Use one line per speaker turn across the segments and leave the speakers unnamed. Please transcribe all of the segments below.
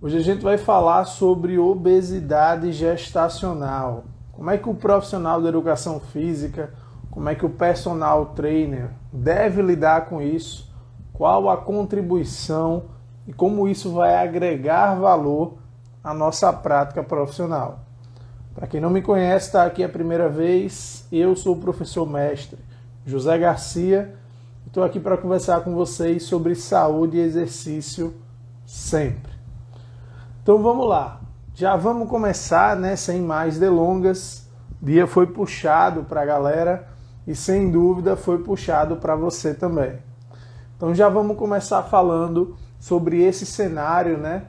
Hoje a gente vai falar sobre obesidade gestacional. Como é que o profissional da educação física, como é que o personal trainer deve lidar com isso, qual a contribuição e como isso vai agregar valor à nossa prática profissional. Para quem não me conhece, está aqui a primeira vez, eu sou o professor mestre José Garcia. Estou aqui para conversar com vocês sobre saúde e exercício sempre. Então vamos lá, já vamos começar, né, sem mais delongas. O dia foi puxado para a galera e sem dúvida foi puxado para você também. Então já vamos começar falando sobre esse cenário, né,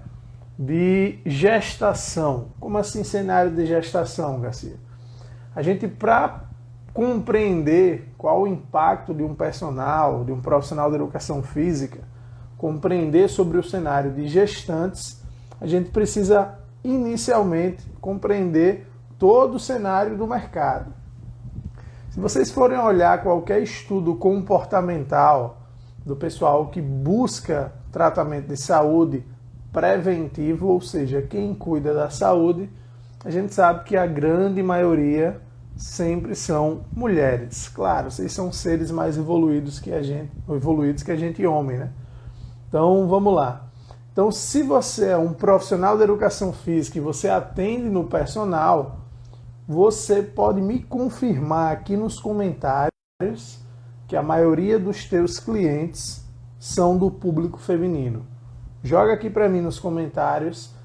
de gestação. Como assim cenário de gestação, Garcia? A gente, para compreender qual o impacto de um personal, de um profissional de educação física, compreender sobre o cenário de gestantes, a gente precisa inicialmente compreender todo o cenário do mercado. Se vocês forem olhar qualquer estudo comportamental do pessoal que busca tratamento de saúde preventivo, ou seja, quem cuida da saúde, a gente sabe que a grande maioria sempre são mulheres. Claro, vocês são seres mais evoluídos que a gente homem, né? Então, vamos lá. Então, se você é um profissional da educação física e você atende no personal, você pode me confirmar aqui nos comentários que a maioria dos teus clientes são do público feminino. Joga aqui para mim nos comentários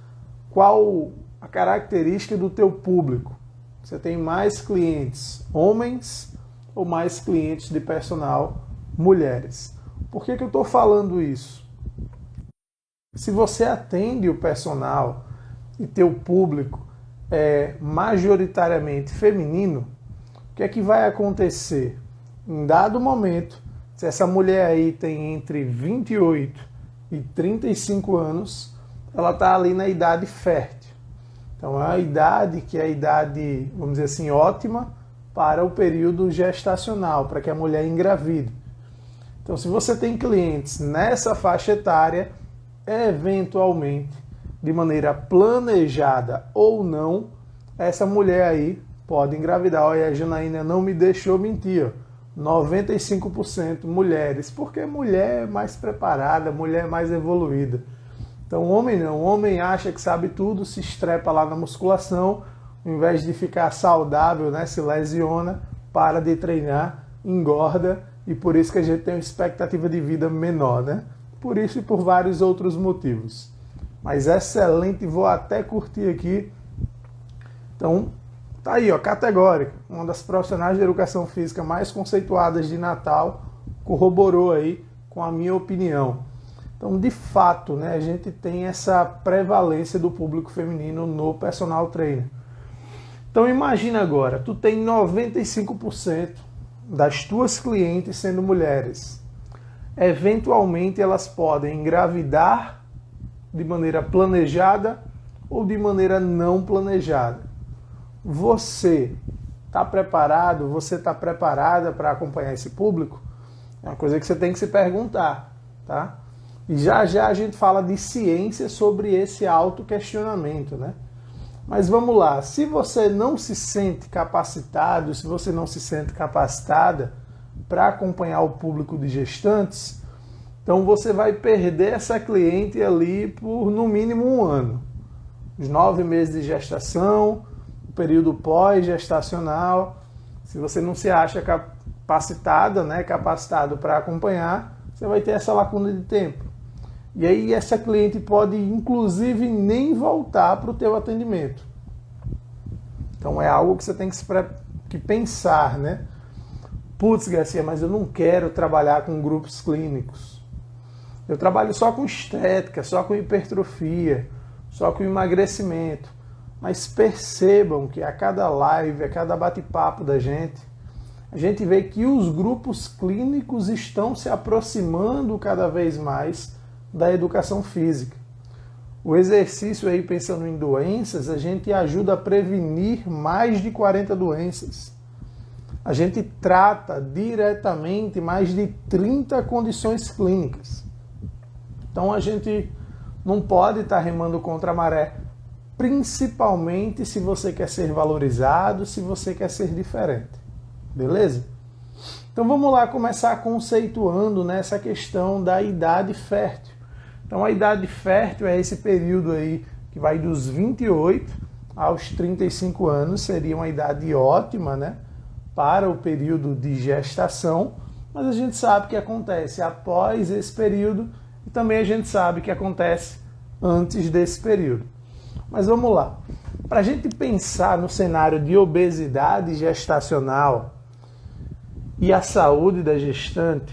qual a característica do teu público. Você tem mais clientes homens ou mais clientes de personal mulheres? Por que eu estou falando isso? Se você atende o personal e teu público é majoritariamente feminino, o que é que vai acontecer? Em dado momento, se essa mulher aí tem entre 28 e 35 anos, ela está ali na idade fértil. Então é a idade que é a idade, vamos dizer assim, ótima para o período gestacional, para que a mulher engravide. Então se você tem clientes nessa faixa etária, eventualmente, de maneira planejada ou não, essa mulher aí pode engravidar. Olha, a Janaína não me deixou mentir, ó. 95% mulheres, porque mulher é mais preparada, mulher é mais evoluída. Então homem não, o homem acha que sabe tudo, se estrepa lá na musculação, ao invés de ficar saudável, né, se lesiona, para de treinar, engorda, e por isso que a gente tem uma expectativa de vida menor, né? Por isso e por vários outros motivos. Mas excelente, vou até curtir aqui. Então, tá aí, ó, categórica. Uma das profissionais de educação física mais conceituadas de Natal corroborou aí com a minha opinião. Então, de fato, né, a gente tem essa prevalência do público feminino no personal trainer. Então, imagina agora, tu tem 95% das tuas clientes sendo mulheres. Eventualmente, elas podem engravidar de maneira planejada ou de maneira não planejada. Você está preparado? Você está preparada para acompanhar esse público? É uma coisa que você tem que se perguntar, tá? E já já a gente fala de ciência sobre esse autoquestionamento, né? Mas vamos lá, se você não se sente capacitado, se você não se sente capacitada para acompanhar o público de gestantes, então você vai perder essa cliente ali por no mínimo 1 ano. Os 9 meses de gestação, o período pós-gestacional. Se você não se acha capacitada, né, capacitado para acompanhar, você vai ter essa lacuna de tempo. E aí essa cliente pode, inclusive, nem voltar para o teu atendimento. Então é algo que você tem que pensar, né? Putz, Garcia, mas eu não quero trabalhar com grupos clínicos. Eu trabalho só com estética, só com hipertrofia, só com emagrecimento. Mas percebam que a cada live, a cada bate-papo da gente, a gente vê que os grupos clínicos estão se aproximando cada vez mais da educação física. O exercício aí, pensando em doenças, a gente ajuda a prevenir mais de 40 doenças. A gente trata diretamente mais de 30 condições clínicas. Então a gente não pode estar remando contra a maré, principalmente se você quer ser valorizado, se você quer ser diferente. Beleza? Então vamos lá começar conceituando nessa questão da idade fértil. Então a idade fértil é esse período aí que vai dos 28 aos 35 anos, seria uma idade ótima, né, para o período de gestação, mas a gente sabe que acontece após esse período e também a gente sabe que acontece antes desse período. Mas vamos lá. Para a gente pensar no cenário de obesidade gestacional e a saúde da gestante,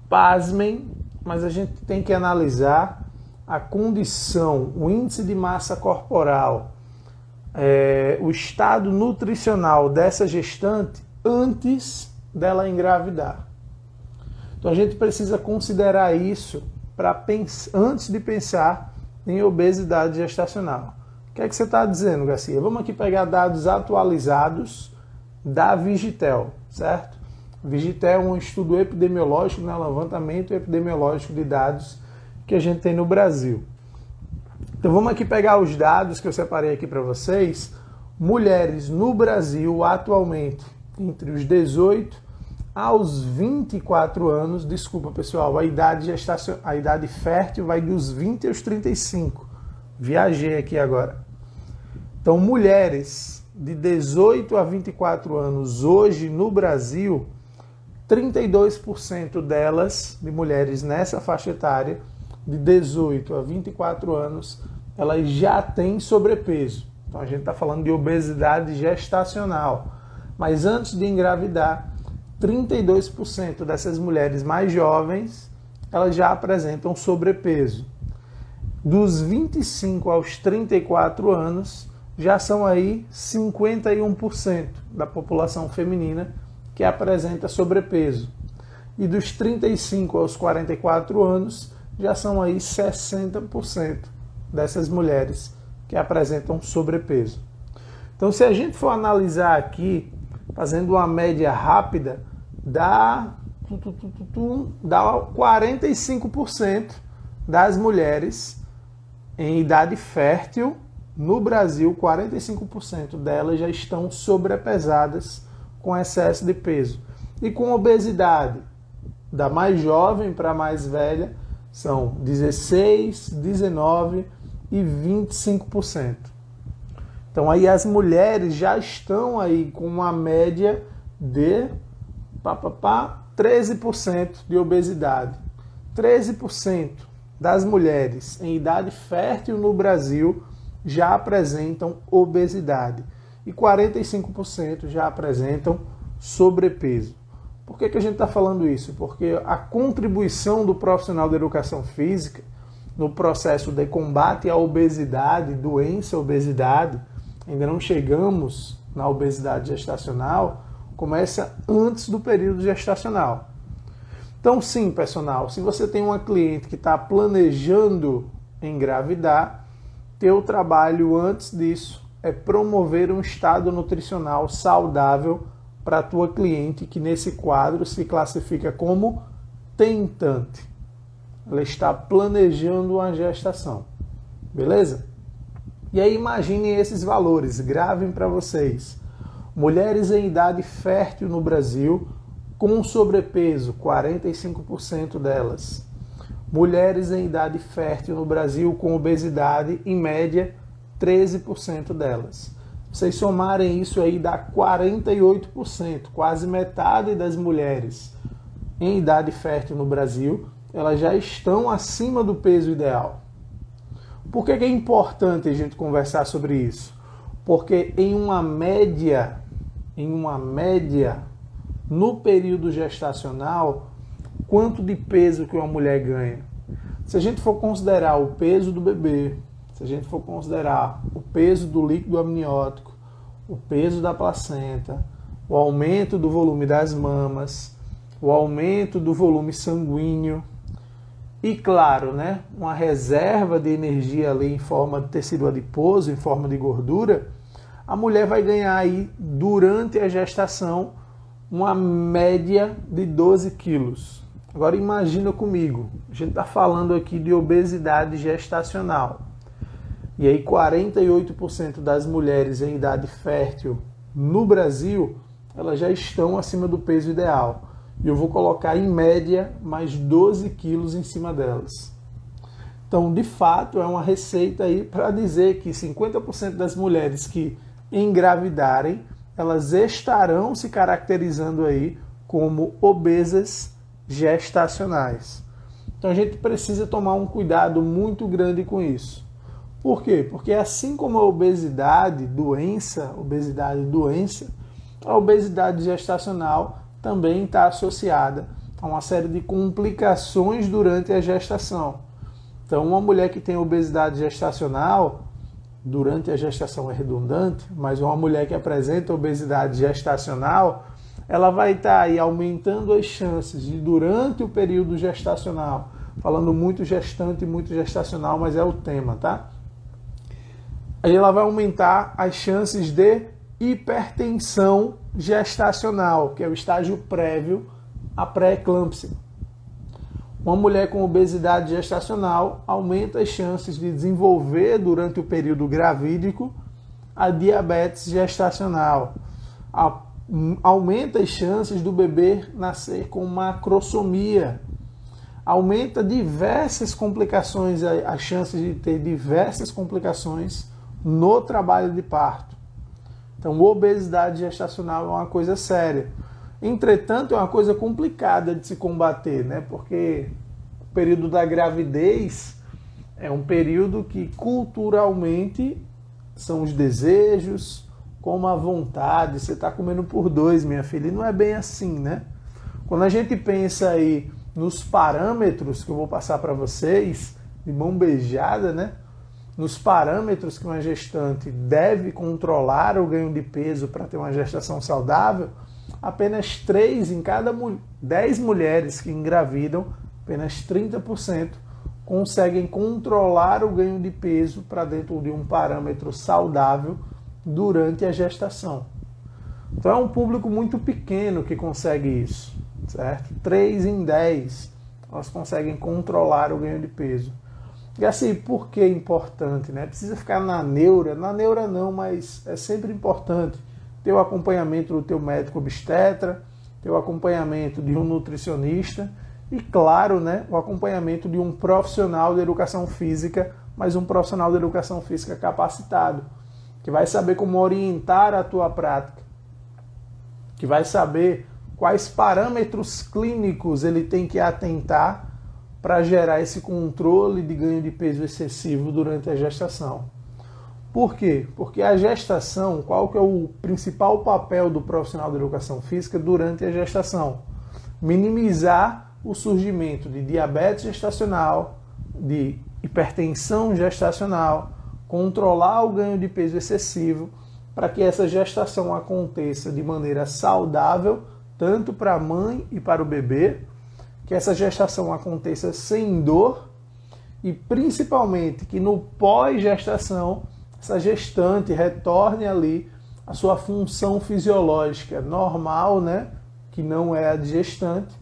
pasmem, mas a gente tem que analisar a condição, o índice de massa corporal, o estado nutricional dessa gestante antes dela engravidar. Então a gente precisa considerar isso antes de pensar em obesidade gestacional. O que é que você está dizendo, Garcia? Vamos aqui pegar dados atualizados da Vigitel, certo? Vigitel é um estudo epidemiológico, né, levantamento epidemiológico de dados que a gente tem no Brasil. Então vamos aqui pegar os dados que eu separei aqui para vocês. Mulheres no Brasil atualmente entre os 18 aos 24 anos, desculpa pessoal, a idade fértil vai dos 20 aos 35. Viajei aqui agora. Então mulheres de 18 a 24 anos hoje no Brasil, 32% delas, de mulheres nessa faixa etária, de 18 a 24 anos, elas já têm sobrepeso. Então a gente está falando de obesidade gestacional. Mas antes de engravidar, 32% dessas mulheres mais jovens, elas já apresentam sobrepeso. Dos 25 aos 34 anos, já são aí 51% da população feminina que apresenta sobrepeso. E dos 35 aos 44 anos, já são aí 60% dessas mulheres que apresentam sobrepeso. Então, se a gente for analisar aqui, fazendo uma média rápida, dá 45% das mulheres em idade fértil no Brasil, 45% delas já estão sobrepesadas com excesso de peso. E com obesidade, da mais jovem para a mais velha, são 16%, 19% e 25%. Então aí as mulheres já estão aí com uma média de 13% de obesidade. 13% das mulheres em idade fértil no Brasil já apresentam obesidade e 45% já apresentam sobrepeso. Por que a gente está falando isso? Porque a contribuição do profissional da educação física no processo de combate à obesidade, doença obesidade, ainda não chegamos na obesidade gestacional, começa antes do período gestacional. Então sim, personal, se você tem uma cliente que está planejando engravidar, teu trabalho antes disso é promover um estado nutricional saudável para a tua cliente, que nesse quadro se classifica como tentante. Ela está planejando uma gestação. Beleza? E aí imaginem esses valores, gravem para vocês. Mulheres em idade fértil no Brasil, com sobrepeso, 45% delas. Mulheres em idade fértil no Brasil com obesidade, em média, 13% delas. Vocês somarem isso aí, dá 48%, quase metade das mulheres em idade fértil no Brasil, elas já estão acima do peso ideal. Por que é importante a gente conversar sobre isso? Porque em uma média, no período gestacional, quanto de peso que uma mulher ganha? Se a gente for considerar o peso do bebê, se a gente for considerar o peso do líquido amniótico, o peso da placenta, o aumento do volume das mamas, o aumento do volume sanguíneo e, claro, né, uma reserva de energia ali em forma de tecido adiposo, em forma de gordura, a mulher vai ganhar aí, durante a gestação, uma média de 12 quilos. Agora imagina comigo, a gente está falando aqui de obesidade gestacional. E aí 48% das mulheres em idade fértil no Brasil, elas já estão acima do peso ideal. E eu vou colocar em média mais 12 quilos em cima delas. Então, de fato, é uma receita aí para dizer que 50% das mulheres que engravidarem, elas estarão se caracterizando aí como obesas gestacionais. Então a gente precisa tomar um cuidado muito grande com isso. Por quê? Porque assim como a obesidade doença, a obesidade gestacional também está associada a uma série de complicações durante a gestação. Então uma mulher que tem obesidade gestacional, durante a gestação é redundante, mas uma mulher que apresenta obesidade gestacional, ela vai estar aí aumentando as chances de, durante o período gestacional, falando muito gestante e muito gestacional, mas é o tema, tá? Aí ela vai aumentar as chances de hipertensão gestacional, que é o estágio prévio à pré-eclâmpsia. Uma mulher com obesidade gestacional aumenta as chances de desenvolver, durante o período gravídico, a diabetes gestacional. Aumenta as chances do bebê nascer com macrosomia. Aumenta diversas complicações, as chances de ter diversas complicações no trabalho de parto. Então, obesidade gestacional é uma coisa séria. Entretanto, é uma coisa complicada de se combater, né? Porque o período da gravidez é um período que culturalmente são os desejos, como a vontade, você está comendo por dois, minha filha, e não é bem assim, né? Quando a gente pensa aí nos parâmetros que eu vou passar para vocês, de mão beijada, né? Nos parâmetros que uma gestante deve controlar o ganho de peso para ter uma gestação saudável, apenas 3 em cada 10 mulheres que engravidam, apenas 30% conseguem controlar o ganho de peso para dentro de um parâmetro saudável durante a gestação. Então é um público muito pequeno que consegue isso, certo? 3 em 10 elas conseguem controlar o ganho de peso. E assim, por que é importante, né? Precisa ficar na neura não, mas é sempre importante ter o acompanhamento do teu médico obstetra, ter o acompanhamento de um nutricionista e, claro, né, o acompanhamento de um profissional de educação física, mas um profissional de educação física capacitado, que vai saber como orientar a tua prática, que vai saber quais parâmetros clínicos ele tem que atentar para gerar esse controle de ganho de peso excessivo durante a gestação. Por quê? Porque a gestação, qual que é o principal papel do profissional de educação física durante a gestação? Minimizar o surgimento de diabetes gestacional, de hipertensão gestacional, controlar o ganho de peso excessivo, para que essa gestação aconteça de maneira saudável, tanto para a mãe e para o bebê, que essa gestação aconteça sem dor e principalmente que no pós-gestação essa gestante retorne ali a sua função fisiológica normal, né, que não é a de gestante,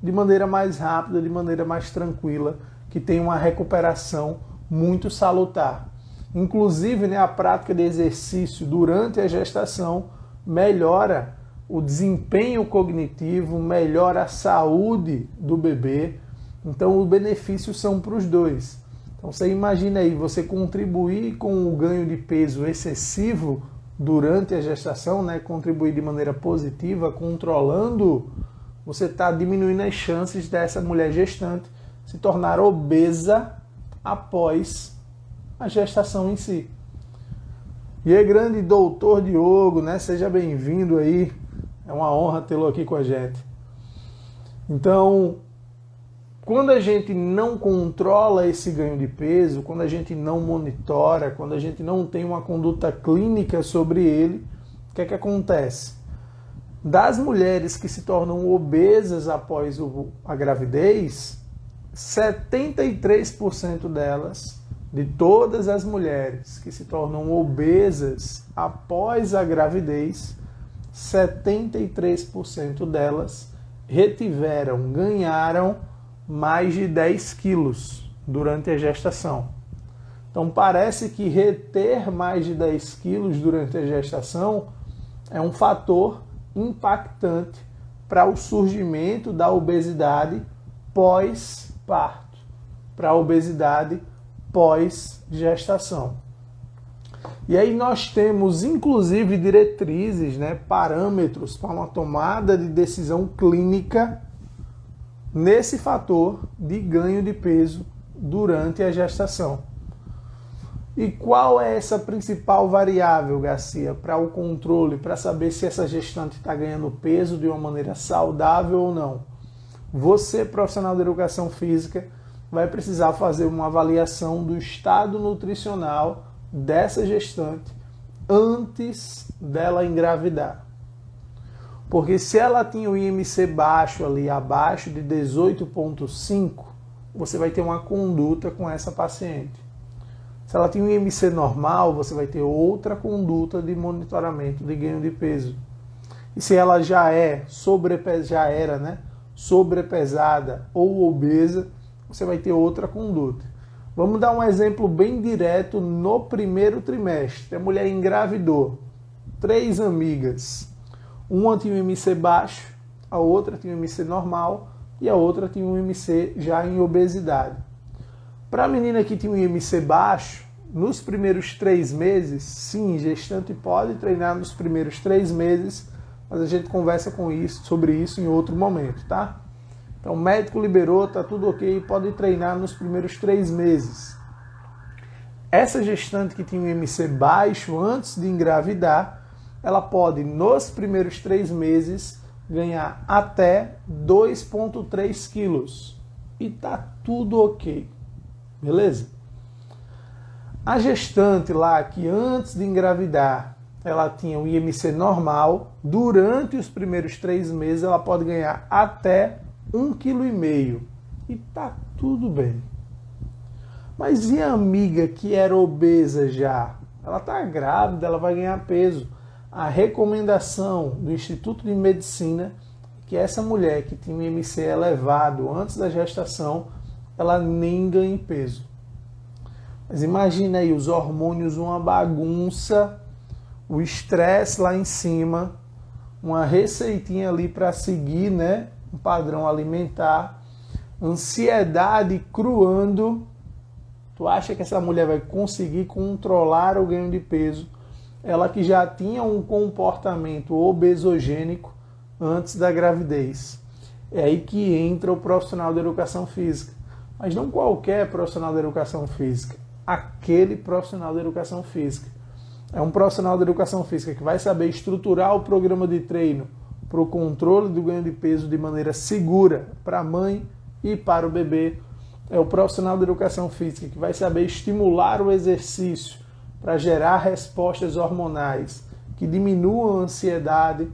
de maneira mais rápida, de maneira mais tranquila, que tenha uma recuperação muito salutar. Inclusive, né, a prática de exercício durante a gestação melhora o desempenho cognitivo, melhora a saúde do bebê. Então, os benefícios são para os dois. Então, você imagina aí, você contribuir com o ganho de peso excessivo durante a gestação, né, contribuir de maneira positiva, controlando, você está diminuindo as chances dessa mulher gestante se tornar obesa após a gestação em si. E aí, grande doutor Diogo, né? Seja bem-vindo aí. É uma honra tê-lo aqui com a gente. Então, quando a gente não controla esse ganho de peso, quando a gente não monitora, quando a gente não tem uma conduta clínica sobre ele, o que é que acontece? Das mulheres que se tornam obesas após a gravidez, 73% delas, de todas as mulheres que se tornam obesas após a gravidez, 73% delas ganharam mais de 10 quilos durante a gestação. Então parece que reter mais de 10 quilos durante a gestação é um fator impactante para o surgimento da obesidade pós-parto, para a obesidade pós-gestação. E aí nós temos, inclusive, diretrizes, parâmetros para uma tomada de decisão clínica nesse fator de ganho de peso durante a gestação. E qual é essa principal variável, Garcia, para o controle, para saber se essa gestante está ganhando peso de uma maneira saudável ou não? Você, profissional de educação física, vai precisar fazer uma avaliação do estado nutricional dessa gestante antes dela engravidar. Porque se ela tinha o IMC baixo ali, abaixo de 18,5, você vai ter uma conduta com essa paciente. Se ela tem um IMC normal, você vai ter outra conduta de monitoramento de ganho de peso. E se ela já era sobrepesada ou obesa, você vai ter outra conduta. Vamos dar um exemplo bem direto no primeiro trimestre. A mulher engravidou, 3 amigas. Uma tinha um IMC baixo, a outra tinha um IMC normal e a outra tinha um IMC já em obesidade. Para a menina que tinha um IMC baixo, nos primeiros 3 meses, sim, gestante pode treinar nos primeiros 3 meses, mas a gente conversa sobre isso em outro momento, tá? Então o médico liberou, tá tudo ok, pode treinar nos primeiros 3 meses. Essa gestante que tinha um IMC baixo antes de engravidar, ela pode, nos primeiros 3 meses, ganhar até 2,3 quilos. E tá tudo ok. Beleza? A gestante lá, que antes de engravidar, ela tinha um IMC normal, durante os primeiros 3 meses, ela pode ganhar até 1,5 kg. E tá tudo bem. Mas e a amiga que era obesa já? Ela tá grávida, ela vai ganhar peso. A recomendação do Instituto de Medicina é que essa mulher que tinha um IMC elevado antes da gestação, ela nem ganha peso. Mas imagina aí, os hormônios, uma bagunça, o estresse lá em cima, uma receitinha ali para seguir, um padrão alimentar, ansiedade cruando. Tu acha que essa mulher vai conseguir controlar o ganho de peso? Ela que já tinha um comportamento obesogênico antes da gravidez. É aí que entra o profissional da educação física. Mas não qualquer profissional da educação física. Aquele profissional da educação física. É um profissional da educação física que vai saber estruturar o programa de treino para o controle do ganho de peso de maneira segura para a mãe e para o bebê. É o profissional da educação física que vai saber estimular o exercício para gerar respostas hormonais que diminuam a ansiedade,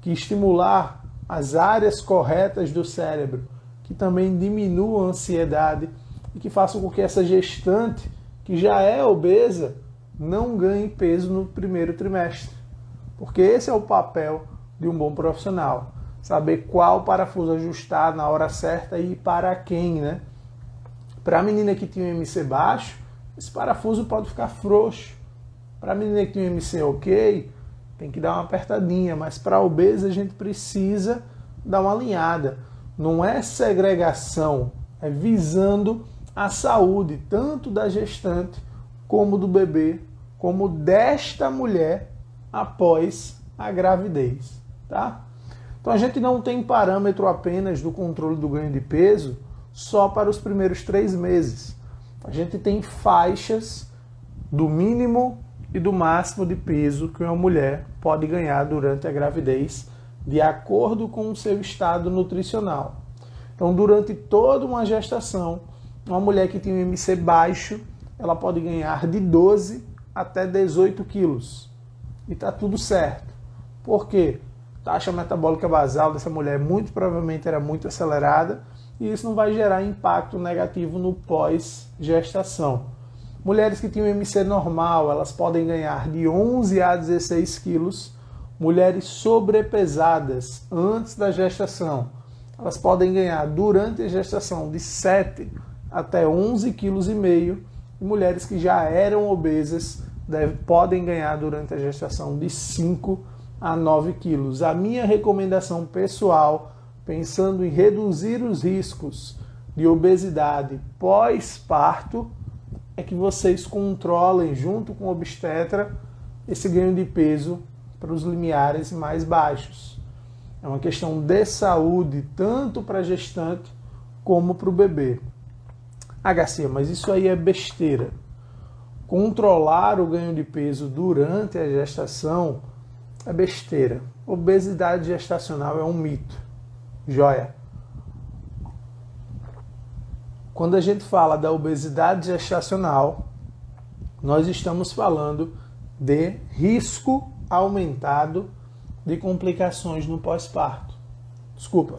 que estimular as áreas corretas do cérebro, que também diminuam a ansiedade e que façam com que essa gestante, que já é obesa, não ganhe peso no primeiro trimestre. Porque esse é o papel de um bom profissional. Saber qual parafuso ajustar na hora certa e para quem, Para a menina que tinha um IMC baixo, esse parafuso pode ficar frouxo. Para a menina que tem um IMC ok, tem que dar uma apertadinha. Mas para a obesa a gente precisa dar uma alinhada. Não é segregação, é visando a saúde, tanto da gestante, como do bebê, como desta mulher após a gravidez, tá? Então a gente não tem parâmetro apenas do controle do ganho de peso só para os primeiros 3 meses. A gente tem faixas do mínimo e do máximo de peso que uma mulher pode ganhar durante a gravidez, de acordo com o seu estado nutricional. Então, durante toda uma gestação, uma mulher que tem um IMC baixo, ela pode ganhar de 12 até 18 quilos. E está tudo certo. Por quê? A taxa metabólica basal dessa mulher muito provavelmente era muito acelerada e isso não vai gerar impacto negativo no pós-gestação. Mulheres que tinham IMC normal, elas podem ganhar de 11 a 16 quilos. Mulheres sobrepesadas antes da gestação, elas podem ganhar durante a gestação de 7 até 11,5 kg, e mulheres que já eram obesas podem ganhar durante a gestação de 5 a 9 quilos. A minha recomendação pessoal, pensando em reduzir os riscos de obesidade pós-parto, é que vocês controlem, junto com o obstetra, esse ganho de peso para os limiares mais baixos. É uma questão de saúde, tanto para a gestante como para o bebê. Ah, Garcia, mas isso aí é besteira. Controlar o ganho de peso durante a gestação é besteira. Obesidade gestacional é um mito. Joia. Quando a gente fala da obesidade gestacional, nós estamos falando de risco aumentado de complicações no pós-parto. Desculpa.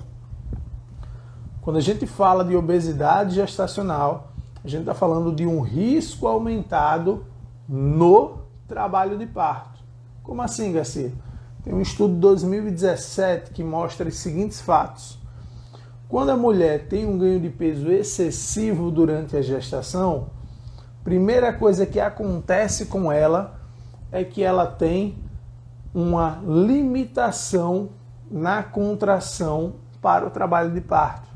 Quando a gente fala de obesidade gestacional, a gente está falando de um risco aumentado no trabalho de parto. Como assim, Garcia? Tem um estudo de 2017 que mostra os seguintes fatos. Quando a mulher tem um ganho de peso excessivo durante a gestação, primeira coisa que acontece com ela é que ela tem uma limitação na contração para o trabalho de parto.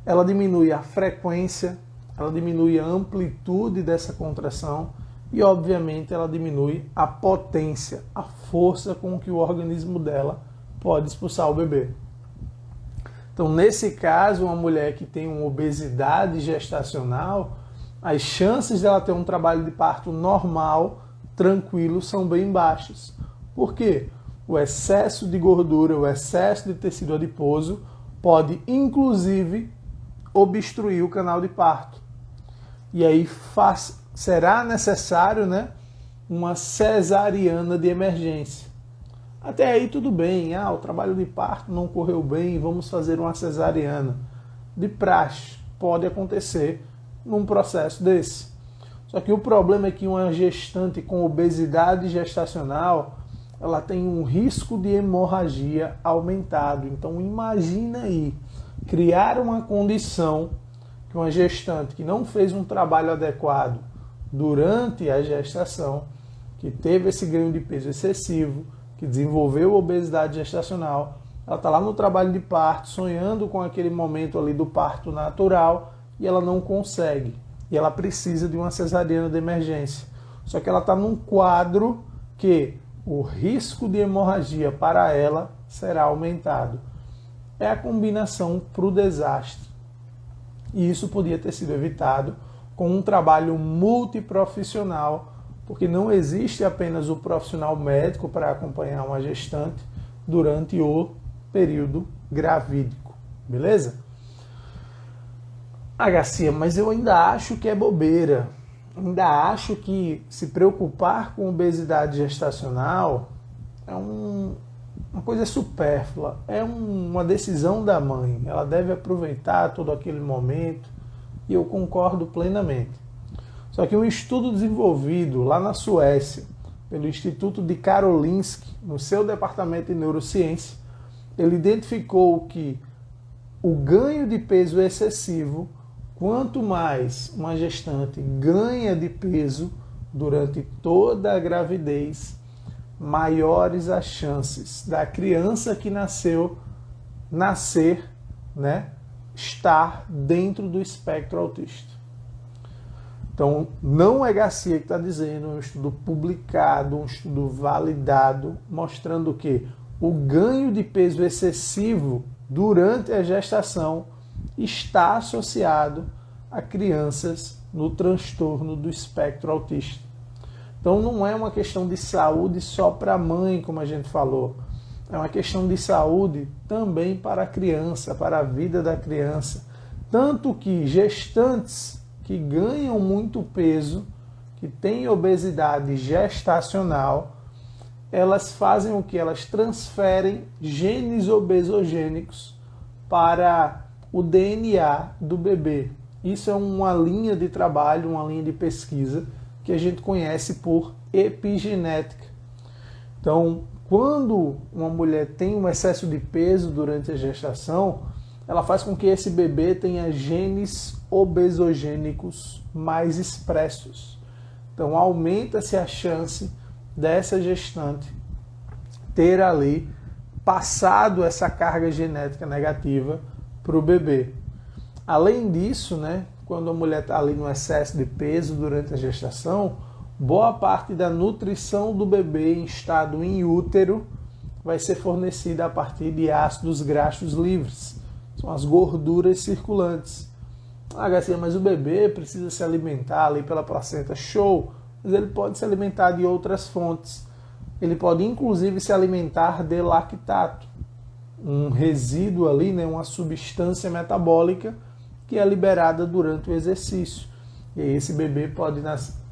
Ela diminui a frequência, ela diminui a amplitude dessa contração e, obviamente, ela diminui a potência, a força com que o organismo dela pode expulsar o bebê. Então, nesse caso, uma mulher que tem uma obesidade gestacional, as chances dela ter um trabalho de parto normal, tranquilo, são bem baixas. Por quê? O excesso de gordura, o excesso de tecido adiposo pode, inclusive, obstruir o canal de parto. E aí será necessário, uma cesariana de emergência. Até aí tudo bem, o trabalho de parto não correu bem, vamos fazer uma cesariana. De praxe, pode acontecer num processo desse. Só que o problema é que uma gestante com obesidade gestacional, ela tem um risco de hemorragia aumentado. Então imagina aí, criar uma condição que uma gestante que não fez um trabalho adequado durante a gestação, que teve esse ganho de peso excessivo, que desenvolveu obesidade gestacional, ela está lá no trabalho de parto, sonhando com aquele momento ali do parto natural, e ela não consegue. E ela precisa de uma cesariana de emergência. Só que ela está num quadro que o risco de hemorragia para ela será aumentado. É a combinação para o desastre. E isso podia ter sido evitado com um trabalho multiprofissional, porque não existe apenas o profissional médico para acompanhar uma gestante durante o período gravídico. Beleza? Garcia, mas eu ainda acho que é bobeira. Ainda acho que se preocupar com obesidade gestacional é uma coisa supérflua. É uma decisão da mãe. Ela deve aproveitar todo aquele momento e eu concordo plenamente. Só que um estudo desenvolvido lá na Suécia pelo Instituto de Karolinska, no seu departamento de neurociência, ele identificou que o ganho de peso excessivo, quanto mais uma gestante ganha de peso durante toda a gravidez, maiores as chances da criança que nascer, estar dentro do espectro autista. Então, não é Garcia que está dizendo, é um estudo publicado, um estudo validado, mostrando que o ganho de peso excessivo durante a gestação está associado a crianças no transtorno do espectro autista. Então não é uma questão de saúde só para a mãe, como a gente falou. É uma questão de saúde também para a criança, para a vida da criança. Tanto que gestantes que ganham muito peso, que têm obesidade gestacional, elas fazem o que? Elas transferem genes obesogênicos para o DNA do bebê. Isso é uma linha de trabalho, uma linha de pesquisa que a gente conhece por epigenética. Então, quando uma mulher tem um excesso de peso durante a gestação, ela faz com que esse bebê tenha genes obesogênicos mais expressos. Então aumenta-se a chance dessa gestante ter ali passado essa carga genética negativa para o bebê. Além disso, né, quando a mulher está ali no excesso de peso durante a gestação, boa parte da nutrição do bebê em estado in útero vai ser fornecida a partir de ácidos graxos livres. São as gorduras circulantes. Ah, Garcia, mas o bebê precisa se alimentar ali pela placenta. Show! Mas ele pode se alimentar de outras fontes. Ele pode inclusive se alimentar de lactato, um resíduo ali, né, uma substância metabólica que é liberada durante o exercício. E aí esse bebê pode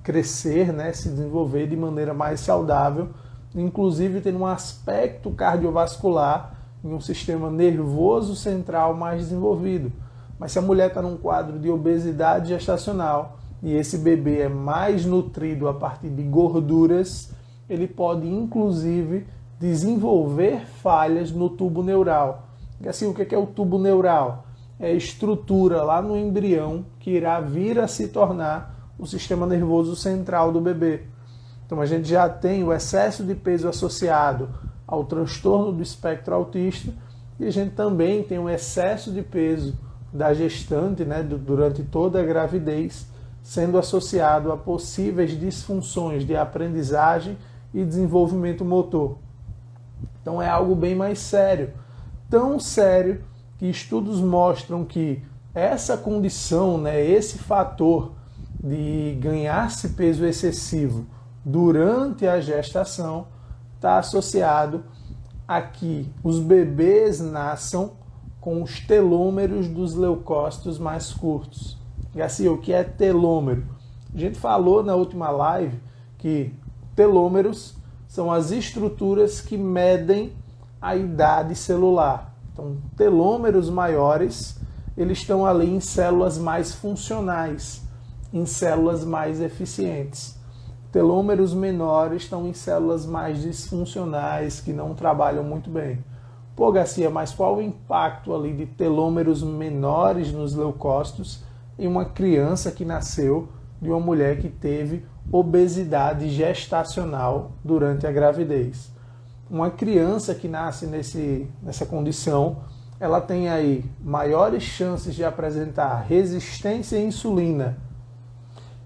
crescer, né, se desenvolver de maneira mais saudável, inclusive tendo um aspecto cardiovascular e um sistema nervoso central mais desenvolvido. Mas se a mulher está num quadro de obesidade gestacional e esse bebê é mais nutrido a partir de gorduras, ele pode inclusive desenvolver falhas no tubo neural. E assim, o que é o tubo neural? É a estrutura lá no embrião que irá vir a se tornar o sistema nervoso central do bebê. Então a gente já tem o excesso de peso associado ao transtorno do espectro autista e a gente também tem o excesso de peso da gestante, né, durante toda a gravidez, sendo associado a possíveis disfunções de aprendizagem e desenvolvimento motor. Então é algo bem mais sério. Tão sério que estudos mostram que essa condição, né, esse fator de ganhar-se peso excessivo durante a gestação está associado a que os bebês nasçam com os telômeros dos leucócitos mais curtos. E assim, o que é telômero? A gente falou na última live que telômeros são as estruturas que medem a idade celular. Então, telômeros maiores, eles estão ali em células mais funcionais, em células mais eficientes. Telômeros menores estão em células mais disfuncionais, que não trabalham muito bem. Pô, Garcia, mas qual o impacto ali de telômeros menores nos leucócitos em uma criança que nasceu de uma mulher que teve obesidade gestacional durante a gravidez? Uma criança que nasce nessa condição, ela tem aí maiores chances de apresentar resistência à insulina.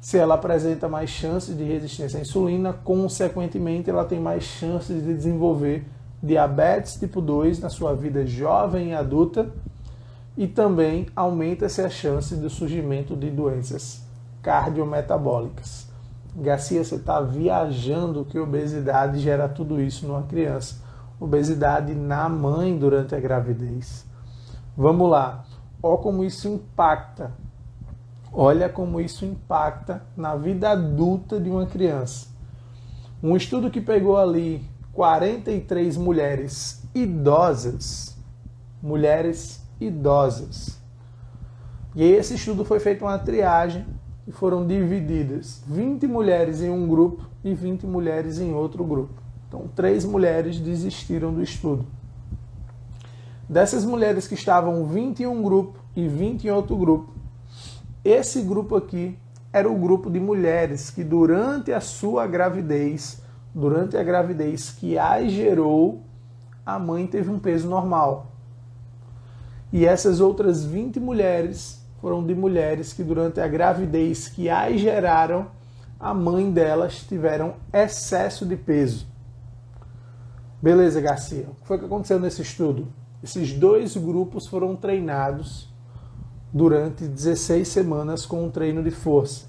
Se ela apresenta mais chances de resistência à insulina, consequentemente ela tem mais chances de desenvolver diabetes tipo 2 na sua vida jovem e adulta, e também aumenta-se a chance do surgimento de doenças cardiometabólicas. Garcia, você está viajando que obesidade gera tudo isso numa criança. Obesidade na mãe durante a gravidez. Vamos lá. Olha como isso impacta. Olha como isso impacta na vida adulta de uma criança. Um estudo que pegou ali 43 mulheres idosas. E esse estudo foi feito uma triagem e foram divididas 20 mulheres em um grupo e 20 mulheres em outro grupo. Então, 3 mulheres desistiram do estudo. Dessas mulheres que estavam 20 em um grupo e 20 em outro grupo, esse grupo aqui era o grupo de mulheres que durante a sua gravidez, durante a gravidez que a gerou, a mãe teve um peso normal. E essas outras 20 mulheres foram de mulheres que durante a gravidez que as geraram, a mãe delas tiveram excesso de peso. Beleza, Garcia. O que foi que aconteceu nesse estudo? Esses 2 grupos foram treinados durante 16 semanas com um treino de força.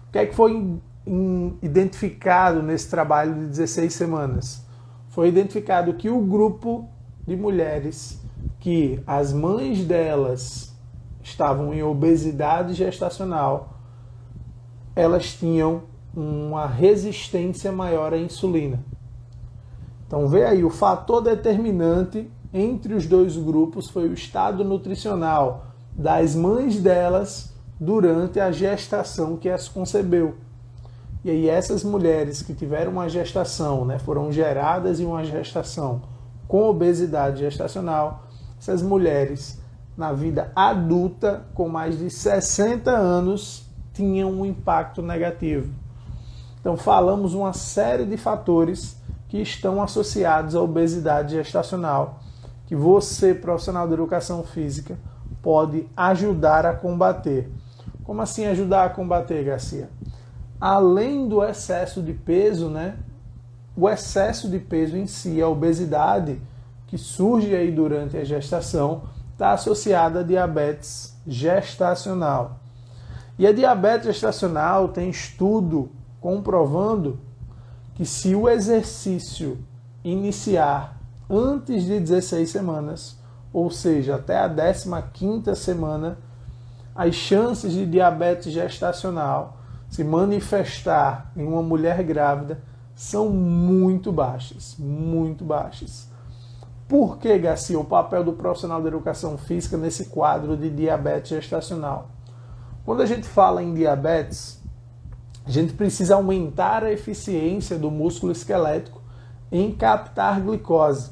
O que é que foi identificado nesse trabalho de 16 semanas? Foi identificado que o grupo de mulheres que as mães delas estavam em obesidade gestacional, elas tinham uma resistência maior à insulina. Então vê aí, o fator determinante entre os 2 grupos foi o estado nutricional das mães delas durante a gestação que as concebeu. E aí essas mulheres que tiveram uma gestação, né, foram geradas em uma gestação com obesidade gestacional, essas mulheres na vida adulta com mais de 60 anos tinham um impacto negativo. Então falamos uma série de fatores que estão associados à obesidade gestacional, que você, profissional de educação física, pode ajudar a combater. Como assim ajudar a combater, Garcia? Além do excesso de peso, né? O excesso de peso em si, a obesidade que surge aí durante a gestação, está associada a diabetes gestacional. E a diabetes gestacional tem estudo comprovando que se o exercício iniciar antes de 16 semanas, ou seja, até a 15ª semana, as chances de diabetes gestacional se manifestar em uma mulher grávida são muito baixas, muito baixas. Por que, Garcia, o papel do profissional de educação física nesse quadro de diabetes gestacional? Quando a gente fala em diabetes, a gente precisa aumentar a eficiência do músculo esquelético em captar glicose.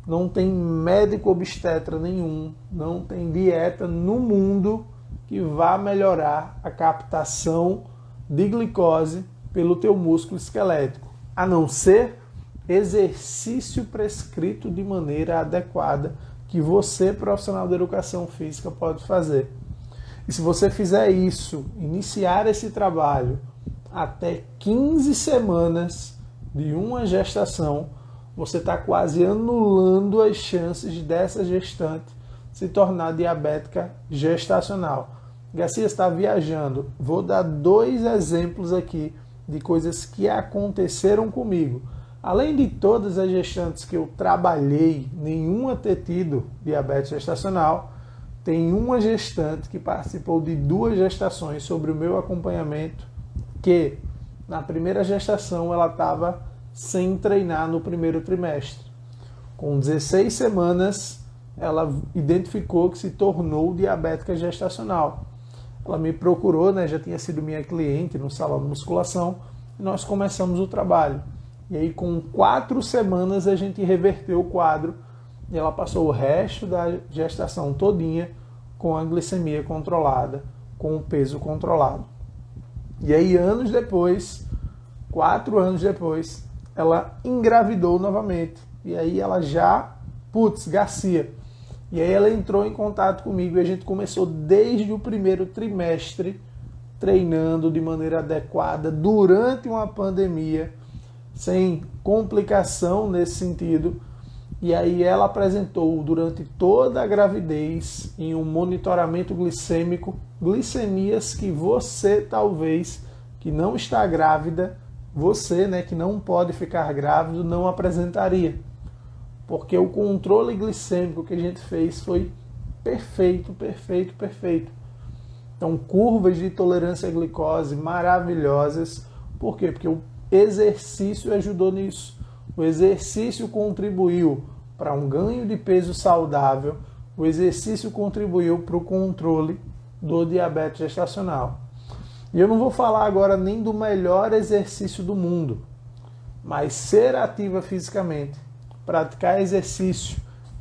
Não tem médico obstetra nenhum, não tem dieta no mundo que vá melhorar a captação de glicose pelo teu músculo esquelético, a não ser exercício prescrito de maneira adequada que você, profissional de educação física, pode fazer. E se você fizer isso, iniciar esse trabalho até 15 semanas de uma gestação, você está quase anulando as chances dessa gestante se tornar diabética gestacional. Garcia está viajando. Vou dar 2 exemplos aqui de coisas que aconteceram comigo. Além de todas as gestantes que eu trabalhei, nenhuma ter tido diabetes gestacional, tem uma gestante que participou de 2 gestações sobre o meu acompanhamento, que na primeira gestação ela estava sem treinar no primeiro trimestre. Com 16 semanas, ela identificou que se tornou diabética gestacional. Ela me procurou, né, já tinha sido minha cliente no salão de musculação, e nós começamos o trabalho. E aí, com 4 semanas, a gente reverteu o quadro e ela passou o resto da gestação todinha com a glicemia controlada, com o peso controlado. E aí, anos depois, 4 anos depois, ela engravidou novamente. E aí ela já, Garcia. E aí ela entrou em contato comigo e a gente começou desde o primeiro trimestre treinando de maneira adequada durante uma pandemia, sem complicação nesse sentido. E aí ela apresentou durante toda a gravidez, em um monitoramento glicêmico, glicemias que você talvez, que não está grávida, você, né, que não pode ficar grávido, não apresentaria. Porque o controle glicêmico que a gente fez foi perfeito, perfeito, perfeito. Então, curvas de tolerância à glicose maravilhosas. Por quê? Porque o exercício ajudou nisso. O exercício contribuiu para um ganho de peso saudável. O exercício contribuiu para o controle do diabetes gestacional. E eu não vou falar agora nem do melhor exercício do mundo, mas ser ativa fisicamente, praticar exercício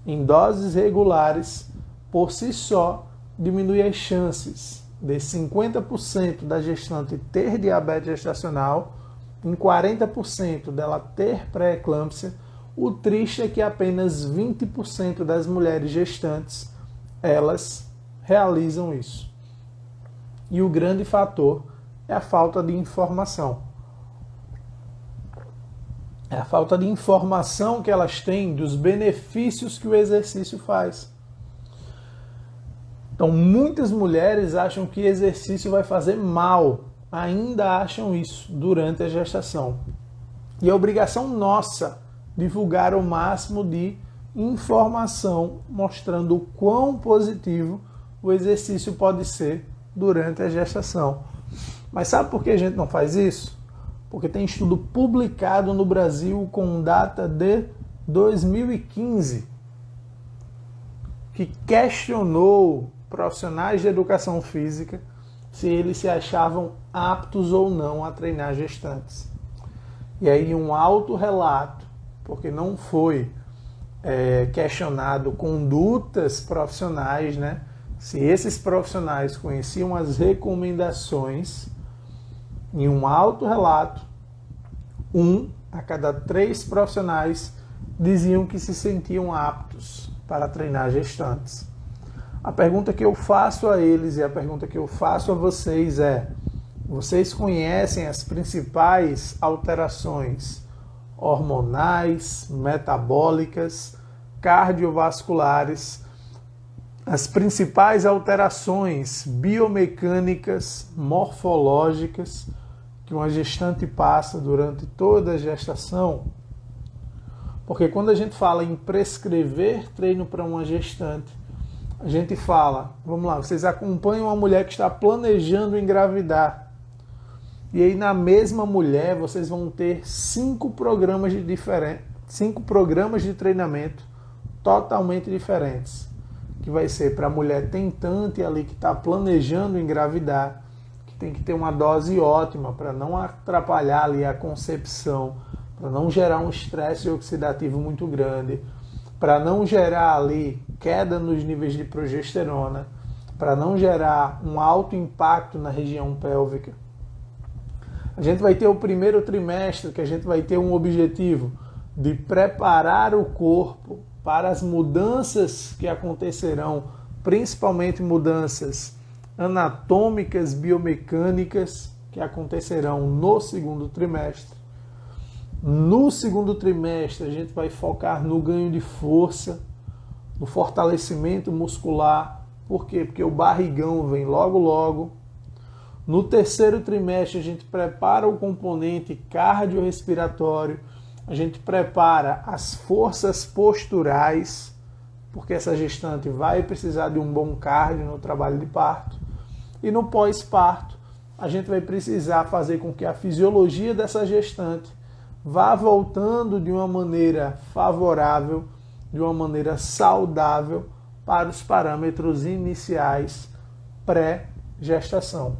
em doses regulares, por si só, diminui as chances de 50% da gestante ter diabetes gestacional, em 40% dela ter pré-eclâmpsia. O triste é que apenas 20% das mulheres gestantes, elas realizam isso. E o grande fator é a falta de informação. É a falta de informação que elas têm dos benefícios que o exercício faz. Então, muitas mulheres acham que exercício vai fazer mal. Ainda acham isso durante a gestação. E é obrigação nossa divulgar o máximo de informação mostrando o quão positivo o exercício pode ser durante a gestação. Mas sabe por que a gente não faz isso? Porque tem estudo publicado no Brasil com data de 2015 que questionou profissionais de educação física se eles se achavam aptos ou não a treinar gestantes. E aí um autorrelato, porque não foi questionado condutas profissionais, né? Se esses profissionais conheciam as recomendações, em um autorrelato, 1 a cada 3 profissionais diziam que se sentiam aptos para treinar gestantes. A pergunta que eu faço a eles e a pergunta que eu faço a vocês é: vocês conhecem as principais alterações hormonais, metabólicas, cardiovasculares, as principais alterações biomecânicas, morfológicas que uma gestante passa durante toda a gestação? Porque quando a gente fala em prescrever treino para uma gestante, a gente fala, vamos lá, vocês acompanham uma mulher que está planejando engravidar. E aí na mesma mulher vocês vão ter 5 programas de treinamento totalmente diferentes. Que vai ser para a mulher tentante ali que está planejando engravidar, que tem que ter uma dose ótima para não atrapalhar ali a concepção, para não gerar um estresse oxidativo muito grande, para não gerar ali queda nos níveis de progesterona, para não gerar um alto impacto na região pélvica. A gente vai ter o primeiro trimestre que a gente vai ter um objetivo de preparar o corpo para as mudanças que acontecerão, principalmente mudanças anatômicas, biomecânicas, que acontecerão no segundo trimestre. No segundo trimestre, a gente vai focar no ganho de força, no fortalecimento muscular. Por quê? Porque o barrigão vem logo logo. No terceiro trimestre, a gente prepara o componente cardiorrespiratório, a gente prepara as forças posturais, porque essa gestante vai precisar de um bom cardio no trabalho de parto. E no pós-parto, a gente vai precisar fazer com que a fisiologia dessa gestante vá voltando de uma maneira favorável, de uma maneira saudável para os parâmetros iniciais pré-gestação.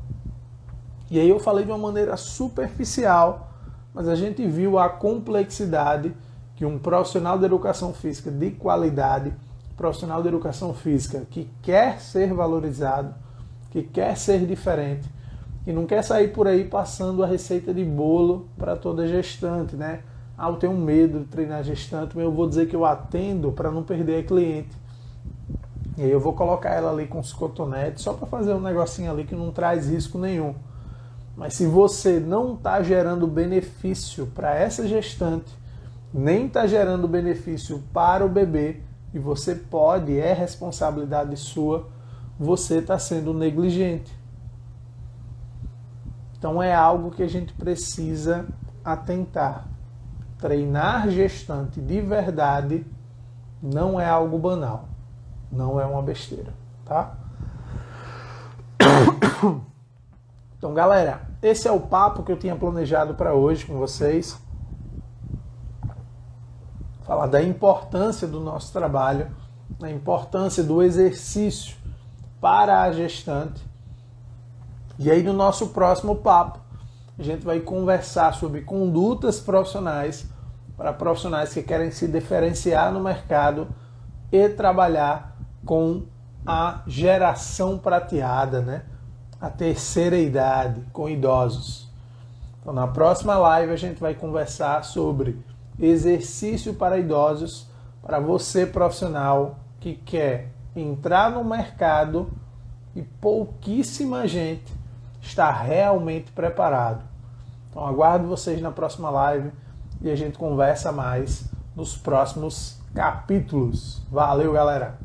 E aí eu falei de uma maneira superficial, mas a gente viu a complexidade que um profissional de educação física de qualidade, profissional de educação física que quer ser valorizado, que quer ser diferente, que não quer sair por aí passando a receita de bolo para toda gestante, né? Ah, eu tenho medo de treinar gestante, mas eu vou dizer que eu atendo para não perder a cliente. E aí eu vou colocar ela ali com os cotonetes só para fazer um negocinho ali que não traz risco nenhum. Mas se você não está gerando benefício para essa gestante, nem está gerando benefício para o bebê, e você pode, é responsabilidade sua, você está sendo negligente. Então é algo que a gente precisa atentar. Treinar gestante de verdade não é algo banal, não é uma besteira, tá? Então, galera, esse é o papo que eu tinha planejado para hoje com vocês. Falar da importância do nosso trabalho, da importância do exercício para a gestante. E aí, no nosso próximo papo, a gente vai conversar sobre condutas profissionais para profissionais que querem se diferenciar no mercado e trabalhar com a geração prateada, né? A terceira idade, com idosos. Então, na próxima live a gente vai conversar sobre exercício para idosos, para você profissional que quer entrar no mercado e pouquíssima gente está realmente preparado. Então, aguardo vocês na próxima live e a gente conversa mais nos próximos capítulos. Valeu, galera!